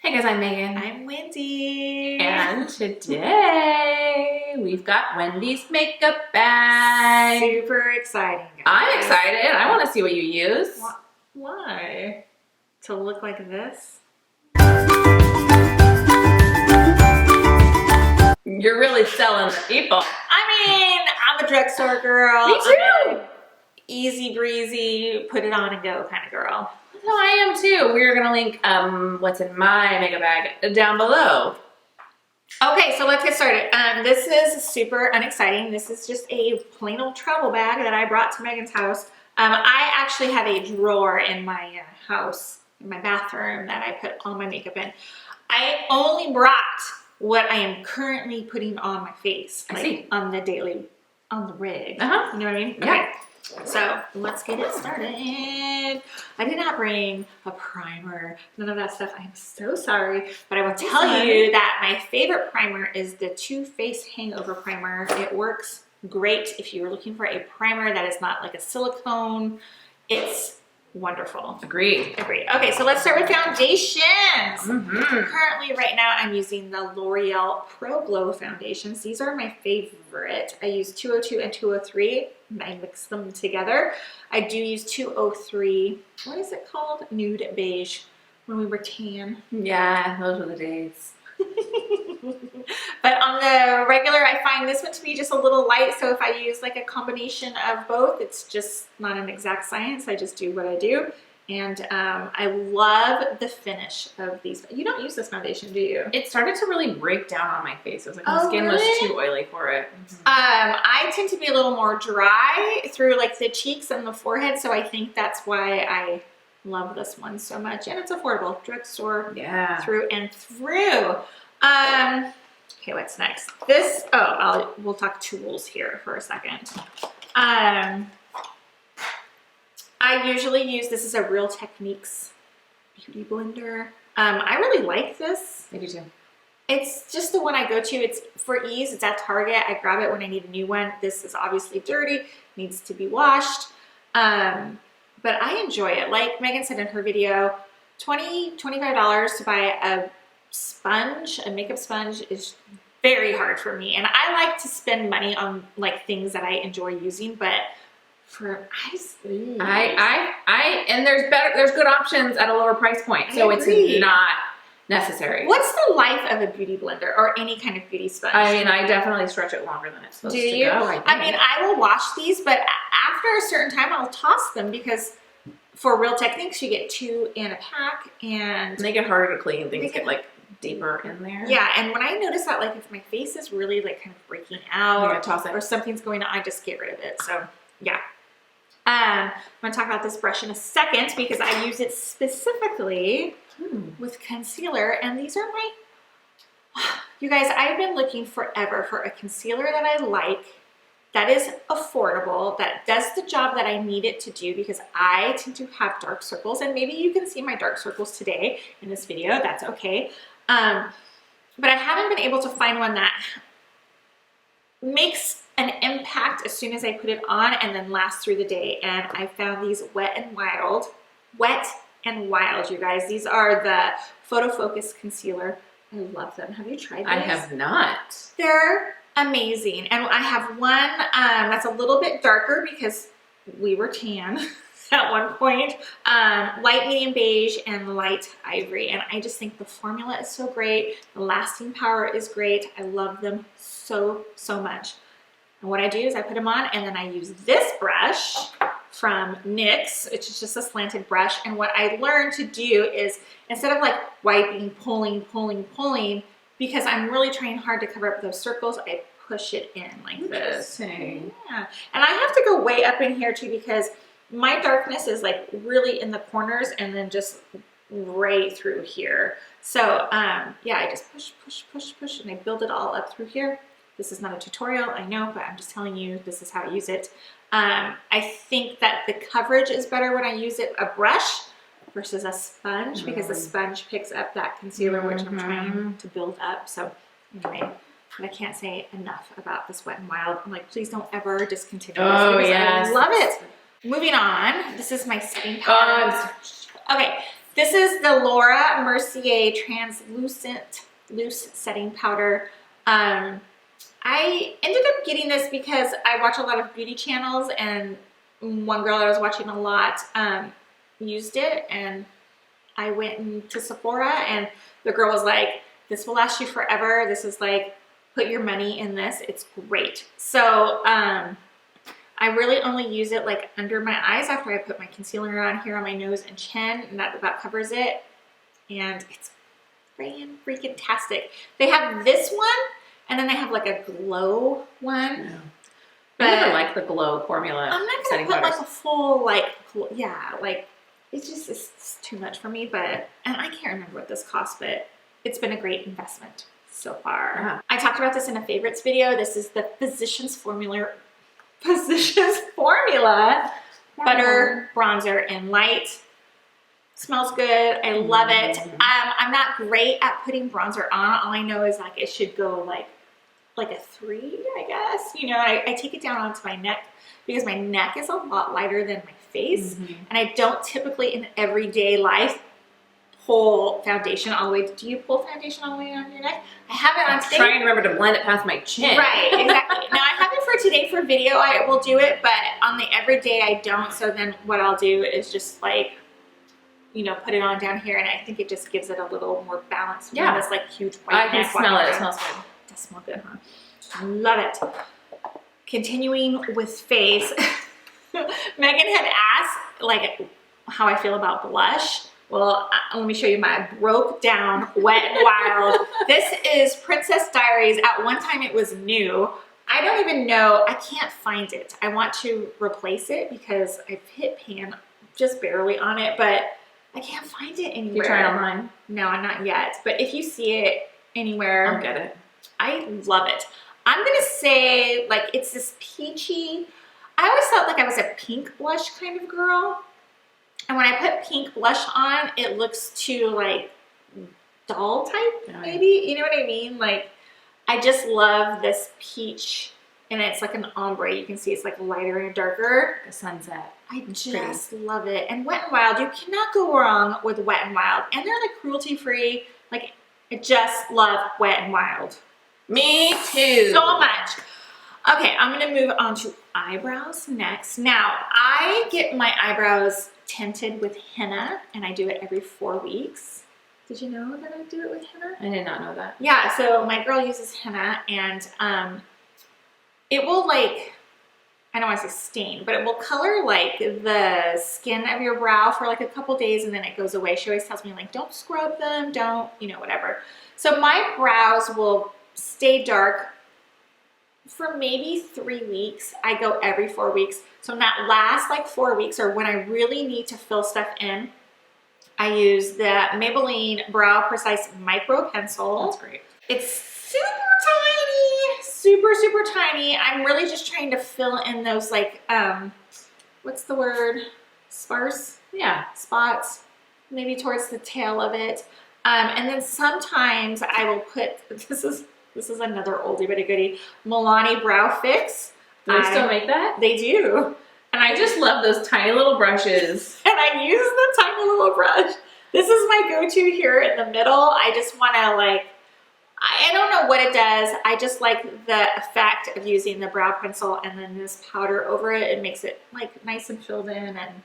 Hey guys, I'm Megan. I'm Wendy. And today we've got Wendy's makeup bag. Super exciting, guys. I'm excited. I want to see what you use. Why? To look like this? You're really selling the people. I mean, I'm a drugstore girl. Me too. I'm an easy breezy, put it on and go kind of girl. No, I am too. We're going to link what's in my makeup bag down below. Okay, so let's get started. This is super unexciting. This is just a plain old travel bag that I brought to Megan's house. I actually have a drawer in my house, in my bathroom, that I put all my makeup in. I only brought what I am currently putting on my face, like on the daily, on the rig. You know what I mean? Yeah. Okay. So let's get it started. I did not bring a primer, none of that stuff. I'm so sorry, but I will tell you that my favorite primer is the Too Faced Hangover Primer. It works great if you're looking for a primer that is not like a silicone. It's wonderful. Agreed. Okay, so let's start with foundations. Currently, right now, I'm using the L'Oreal Pro Glow foundations. These are my favorite. I use 202 and 203. I mix them together. I do use 203. What is it called? Nude beige. When we were tan. Yeah, those were the days. But on the regular, I find this one to be just a little light. So if I use like a combination of both, it's just not an exact science. I just do what I do. And I love the finish of these. You don't use this foundation, do you? It started to really break down on my face. It was like my skin was too oily for it. I tend to be a little more dry through like the cheeks and the forehead. So I think that's why I love this one so much. And it's affordable. Drugstore through and through. Okay, what's next? This, we'll talk tools here for a second. I usually use, this is a Real Techniques beauty blender. I really like this. I do too. It's just the one I go to. It's for ease. It's at Target. I grab it when I need a new one. This is obviously dirty, needs to be washed. But I enjoy it. Like Megan said in her video, $25 to buy a sponge, a makeup sponge, is very hard for me. And I like to spend money on like things that I enjoy using, but for and there's good options at a lower price point. So it's not necessary. What's the life of a beauty blender or any kind of beauty sponge? I mean, I definitely stretch it longer than it's supposed to go. I mean, I will wash these, but after a certain time, I'll toss them because for Real Techniques, you get 2 in a pack, and they get harder to clean. Things get like deeper in there. Yeah, and when I notice that, like if my face is really like kind of breaking out or something's going on, I just get rid of it. So yeah. I'm going to talk about this brush in a second because I use it specifically with concealer, and these are my, you guys, I've been looking forever for a concealer that I like, that is affordable, that does the job that I need it to do, because I tend to have dark circles, and maybe you can see my dark circles today in this video, that's okay. But I haven't been able to find one that makes an impact as soon as I put it on and then lasts through the day. And I found these Wet and Wild, you guys. These are the Photo Focus Concealer. I love them. Have you tried these? I have not. They're amazing. And I have one that's a little bit darker because we were tan at one point. Light medium beige and light ivory. And I just think the formula is so great. The lasting power is great. I love them so much. And what I do is I put them on, and then I use this brush from NYX, which is just a slanted brush. And what I learned to do is, instead of like wiping, pulling, because I'm really trying hard to cover up those circles, I push it in like this. Yeah. And I have to go way up in here too, because my darkness is like really in the corners and then just right through here. So yeah, I just push, and I build it all up through here. This is not a tutorial, I know, but I'm just telling you this is how I use it. I think that the coverage is better when I use a brush versus a sponge, because the sponge picks up that concealer, which I'm trying to build up. So anyway, but I can't say enough about this Wet n Wild. I'm like, please don't ever discontinue this. Oh, yes. I love it. Moving on, this is my setting powder. Okay, This is the Laura Mercier Translucent Loose Setting Powder. I ended up getting this because I watch a lot of beauty channels, and one girl I was watching a lot used it, and I went into Sephora and the girl was like, this will last you forever. This is like, put your money in this. It's great. So I really only use it like under my eyes after I put my concealer on here on my nose and chin, and that about covers it. And it's freaking-tastic. They have this one, and then they have like a glow one. Yeah. I never like the glow formula. I'm not gonna put like a full like it's just it's too much for me. But and I can't remember what this cost, but it's been a great investment so far. I talked about this in a favorites video. This is the Physicians Formula Butter Bronzer in Light. Smells good. I love it. I'm not great at putting bronzer on. All I know is like it should go like a 3, I guess. You know, I take it down onto my neck because my neck is a lot lighter than my face. And I don't typically in everyday life pull foundation all the way. Do you pull foundation all the way on your neck? I have it on today. Trying to remember to blend it past my chin. Right, exactly. Now I have it for today for video. I will do it, but on the everyday I don't. So then what I'll do is just like, you know, put it on down here, and I think it just gives it a little more balance. Yeah. This like huge white I can smell it. It smells good. It does smell good, huh? I love it. Continuing with face, Megan had asked like how I feel about blush. Well, let me show you my broke down Wet n Wild. This is Princess Diaries. At one time it was new. I don't even know, I can't find it. I want to replace it because I've hit pan just barely on it, but I can't find it anywhere. You try it online? No, not yet. But if you see it anywhere, I'll get it. I love it. I'm gonna say like it's this peachy. I always felt like I was a pink blush kind of girl. And when I put pink blush on, it looks too like doll type, maybe. You know what I mean? Like I just love this peach, and it's like an ombre. You can see it's like lighter and darker. Like a sunset. I just love it. And Wet n Wild, you cannot go wrong with Wet n Wild. And they're like cruelty free. Like I just love Wet n Wild. Me too. So much. Okay, I'm gonna move on to eyebrows next. Now, I get my eyebrows tinted with henna, and I do it every 4 weeks. Did you know that I do it with henna? I did not know that. Yeah, so my girl uses henna, and it will like, I don't want to say stain, but it will color like the skin of your brow for like a couple days, and then it goes away. She always tells me like, don't scrub them, don't, you know, whatever. So my brows will stay dark for maybe 3 weeks. I go every 4 weeks. So in that last like 4 weeks, or when I really need to fill stuff in, I use the Maybelline Brow Precise Micro Pencil. That's great. It's super tiny. I'm really just trying to fill in those like, what's the word? Sparse? Yeah. Spots, maybe towards the tail of it. And then sometimes I will put, this is another oldie but a goodie, Milani Brow Fix. Do they still make that? They do. And I just love those tiny little brushes. And I use the tiny little brush. This is my go-to here in the middle. I just want to like, I don't know what it does. I just like the effect of using the brow pencil and then this powder over it. It makes it like nice and filled in and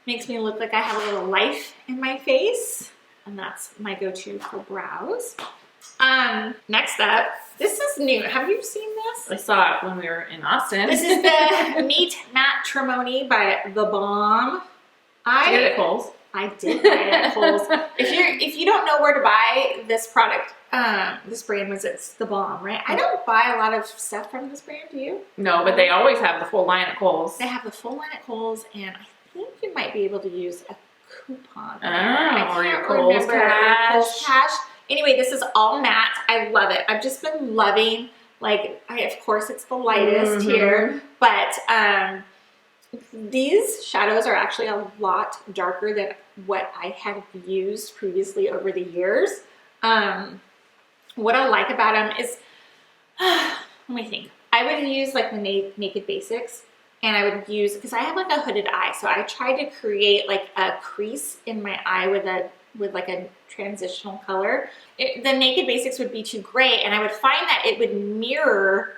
makes me look like I have a little life in my face. And that's my go-to for brows. Next up, this is new. Have you seen this? I saw it when we were in Austin. This is the Meet Matrimony by The Balm. Did you get it at Kohl's? I did buy it at Kohl's. If you don't know where to buy this product, this brand it's The Balm, right? I don't buy a lot of stuff from this brand, do you? No, but they always have the full line at Kohl's. They have the full line at Kohl's, and I think you might be able to use a coupon. Or your Kohl's Cash. Anyway, this is all matte. I love it. I've just been loving, like, of course it's the lightest here, but these shadows are actually a lot darker than what I have used previously over the years. What I like about them is, let me think. I would use like the Naked Basics, and I would use, because I have like a hooded eye, so I tried to create like a crease in my eye with like a transitional color. The Naked Basics would be too gray, and I would find that it would mirror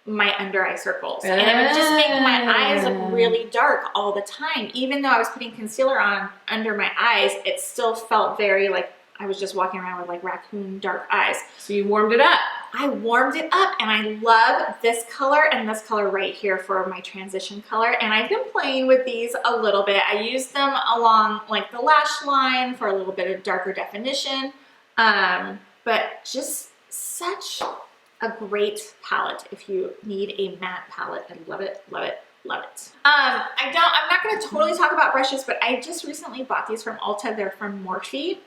my under eye circles, and it would just make my eyes look really dark all the time. Even though I was putting concealer on under my eyes, it still felt very like I was just walking around with like raccoon dark eyes. So you warmed it up. I warmed it up, and I love this color and this color right here for my transition color. And I've been playing with these a little bit. I use them along like the lash line for a little bit of darker definition. But just such a great palette if you need a matte palette. I love it, love it, love it. I'm not gonna totally talk about brushes, but I just recently bought these from Ulta. They're from Morphe.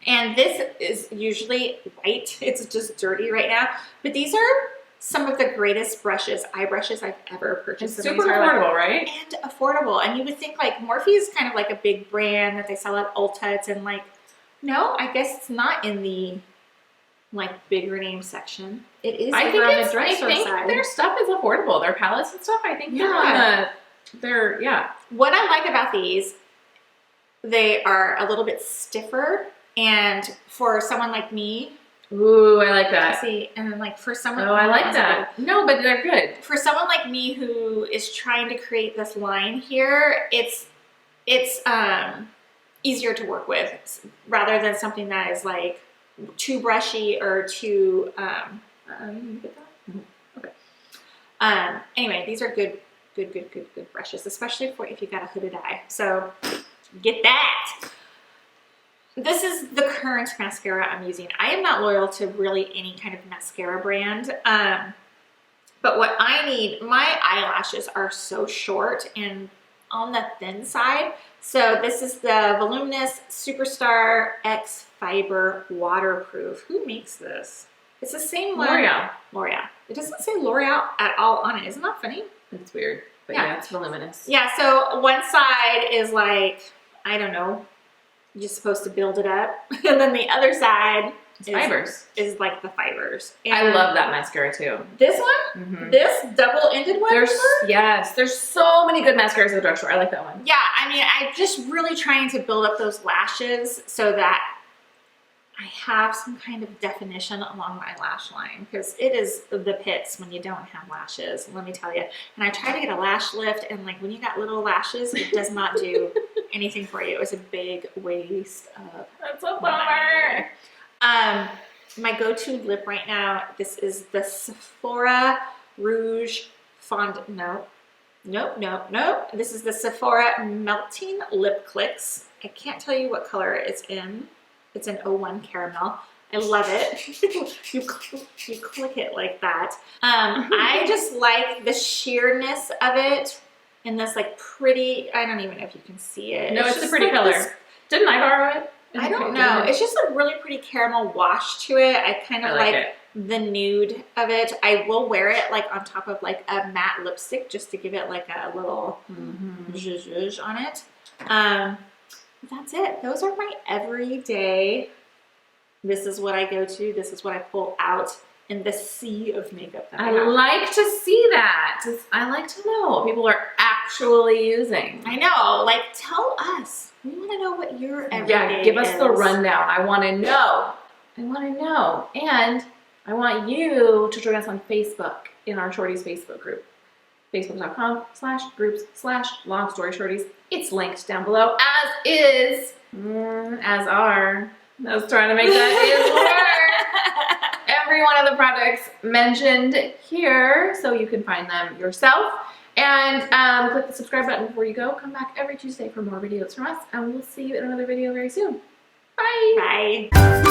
And this is usually white. It's just dirty right now. But these are some of the greatest eye brushes I've ever purchased. It's super affordable, right? And affordable. And you would think like Morphe is kind of like a big brand that they sell at Ulta. It's in like, no, I guess it's not in the like bigger name section. It is I over on the think drugstore side. their stuff is affordable. Their palettes and stuff, I think they're yeah. What I like about these, they are a little bit stiffer. And for someone like me, ooh, I like that. See, and then like for someone, oh, I like that. No, but they're good. For someone like me who is trying to create this line here, it's easier to work with rather than something that is like too brushy or too. Okay. Anyway, these are good brushes, especially for if you got a hooded eye. So get that. This is the current mascara I'm using. I am not loyal to really any kind of mascara brand, but what I need, my eyelashes are so short and on the thin side. So this is the Voluminous Superstar X Fiber Waterproof. Who makes this? It's the same one. L'Oreal. It doesn't say L'Oreal at all on it. Isn't that funny? It's weird, but yeah, it's voluminous. Yeah, so one side is like, I don't know, you're supposed to build it up, and then the other side is like the fibers. And I love that mascara too. This one, this double-ended one. There's so many good mascaras at the drugstore. I like that one. Yeah, I mean, I'm just really trying to build up those lashes so that I have some kind of definition along my lash line, because it is the pits when you don't have lashes, let me tell you. And I try to get a lash lift, and like when you got little lashes, it does not do anything for you. It was a big waste of That's a bummer. My go-to lip right now, this is the Sephora Rouge Fond. Nope. This is the Sephora Melting Lip Clicks. I can't tell you what color it's in. It's an 01 caramel. I love it. you click it like that. I just like the sheerness of it and this like pretty, I don't even know if you can see it. No, it's a pretty color. Didn't I borrow it? I don't know. It's just a really pretty caramel wash to it. I kind of like the nude of it. I will wear it like on top of like a matte lipstick just to give it like a little zhuzh on it. That's it. Those are my everyday. This is what I go to. This is what I pull out in the sea of makeup that I have. like to see that. I like to know what people are actually using. I know. Like, tell us. We want to know what your everyday give us is. the rundown. I want to know. And I want you to join us on Facebook in our Shorties Facebook group. Facebook.com/groups/longstoryshorties. It's linked down below, as is, as are. I was trying to make that is word. Every one of the products mentioned here, so you can find them yourself. And click the subscribe button before you go. Come back every Tuesday for more videos from us, and we'll see you in another video very soon. Bye. Bye.